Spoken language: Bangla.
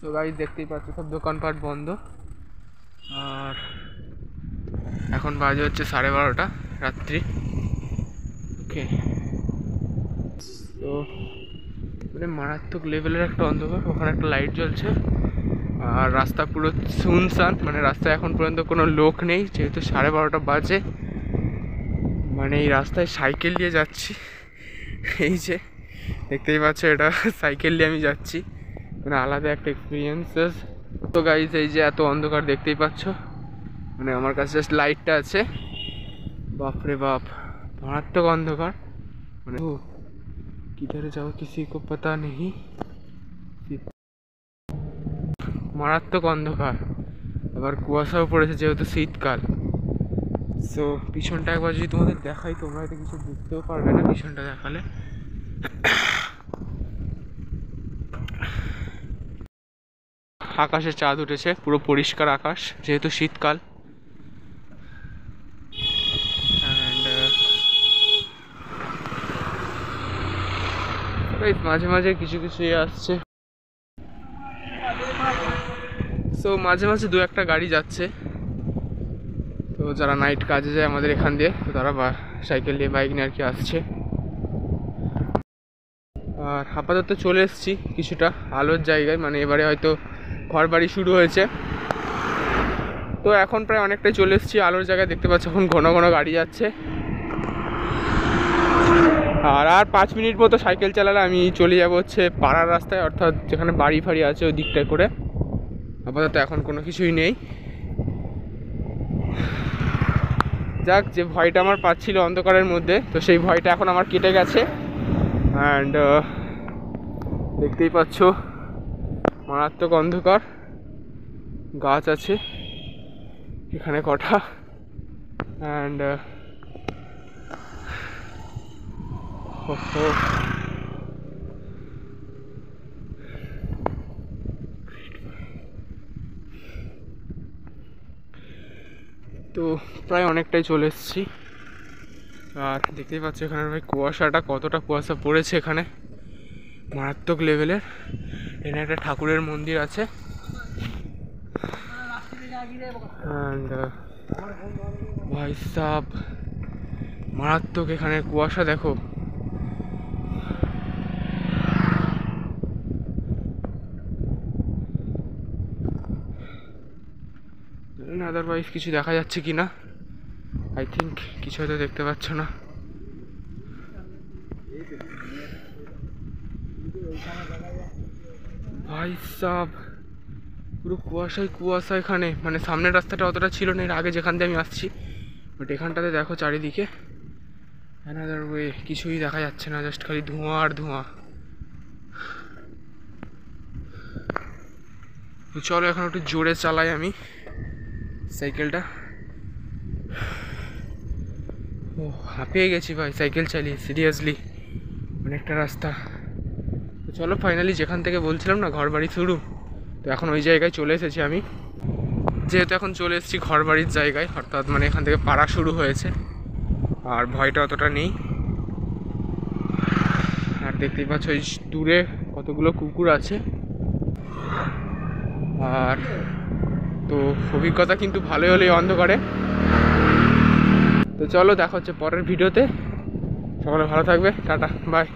তো গাইস দেখতেই পাচ্ছ সব দোকানপাট বন্ধ। আর এখন বাজে হচ্ছে 12:30 রাত্রি। ওকে, তো মানে মারাত্মক লেভেলের একটা অন্ধকার। ওখানে একটা লাইট জ্বলছে আর রাস্তা পুরো শুনশান, মানে রাস্তায় এখন পর্যন্ত কোনো লোক নেই, যেহেতু 12:30 বাজে। মানে এই রাস্তায় সাইকেল নিয়ে যাচ্ছি, এই যে দেখতেই পাচ্ছ এটা সাইকেল নিয়ে আমি যাচ্ছি, মানে আলাদা একটা এক্সপিরিয়েন্সেস। তো গাইস এই যে এত অন্ধকার দেখতেই পাচ্ছ, মানে আমার কাছে জাস্ট লাইটটা আছে, বাপরে বাপ মারাত্মক অন্ধকার। মানে কিধারে যাও কিসি কো পাতা নেই, মারাত্মক অন্ধকার। আবার কুয়াশাও পড়েছে যেহেতু শীতকাল। সো পিছনটা একবার যদি তোমাদের দেখাই, তোমরা হয়তো কিছু বুঝতেও পারবে না পিছনটা দেখালে। আকাশে চাঁদ উঠেছে, পুরো পরিষ্কার আকাশ যেহেতু শীতকাল। মাঝে মাঝে কিছু কিছু আসছে, সো মাঝে মাঝে দু একটা গাড়ি যাচ্ছে। তো যারা নাইট কাজে যায় আমাদের এখান দিয়ে, তো তারা সাইকেল নিয়ে বাইক নিয়ে আর কি আসছে। আর আপাতত চলে এসেছি কিছুটা আলোর জায়গায়, মানে এবারে হয়তো ঘর বাড়ি শুরু হয়েছে, তো এখন প্রায় অনেকটাই চলে এসেছি আলোর জায়গায়। দেখতে পাচ্ছ এখন ঘন ঘন গাড়ি যাচ্ছে। আর 5 মিনিট মতো সাইকেল চালালে আমি চলে যাবো হচ্ছে পাড়ার রাস্তায়, অর্থাৎ যেখানে বাড়ি ফাড়ি আছে ওই দিকটায় করে। আপাতত এখন কোনো কিছুই নেই। যাক, যে ভয়টা আমার পাচ্ছিল অন্ধকারের মধ্যে, তো সেই ভয়টা এখন আমার কেটে গেছে। অ্যান্ড দেখতেই পাচ্ছ মারাত্মক অন্ধকার, গাছ আছে এখানে কটা। অ্যান্ড তো প্রায় অনেকটাই চলে এসেছি। আর দেখতেই পাচ্ছ এখানে ভাই কুয়াশাটা, কতটা কুয়াশা পড়েছে এখানে, মারাত্মক লেভেলের। এখানে একটা ঠাকুরের মন্দির আছে। অ্যান্ড ভাই সাব মারাত্মক এখানে কুয়াশা দেখো। আদারওয়াইজ কিছু দেখা যাচ্ছে কি না, আই থিঙ্ক কিছু হয়তো দেখতে পাচ্ছ না। ভাই সাব পুরো কুয়াশায় কুয়াশা এখানে, মানে সামনের রাস্তাটা অতটা ছিল না এর আগে যেখান দিয়ে আমি আসছি, বাট এখানটাতে দেখো চারিদিকে অ্যানাদার ওয়ে কিছুই দেখা যাচ্ছে না, জাস্ট খালি ধোঁয়া আর ধোঁয়া। তো চলো এখন একটু জোরে চালাই আমি সাইকেলটা। ও হাঁপিয়ে গেছি ভাই সাইকেল চালিয়ে, সিরিয়াসলি অনেকটা রাস্তা। তো চলো ফাইনালি যেখান থেকে বলছিলাম না ঘর বাড়ি শুরু, তো এখন ওই জায়গায় চলে এসেছি আমি। যেহেতু এখন চলে এসেছি ঘর বাড়ির জায়গায়, অর্থাৎ মানে এখান থেকে পাড়া শুরু হয়েছে, আর ভয়টা অতটা নেই। আর দেখতেই পাচ্ছ ওই দূরে কতগুলো কুকুর আছে। আর তো অভিজ্ঞতা কিন্তু ভালোই হলো এই অন্ধকারে। তো চলো দেখা হচ্ছে পরের ভিডিওতে, সকলে ভালো থাকবে, টাটা বাই।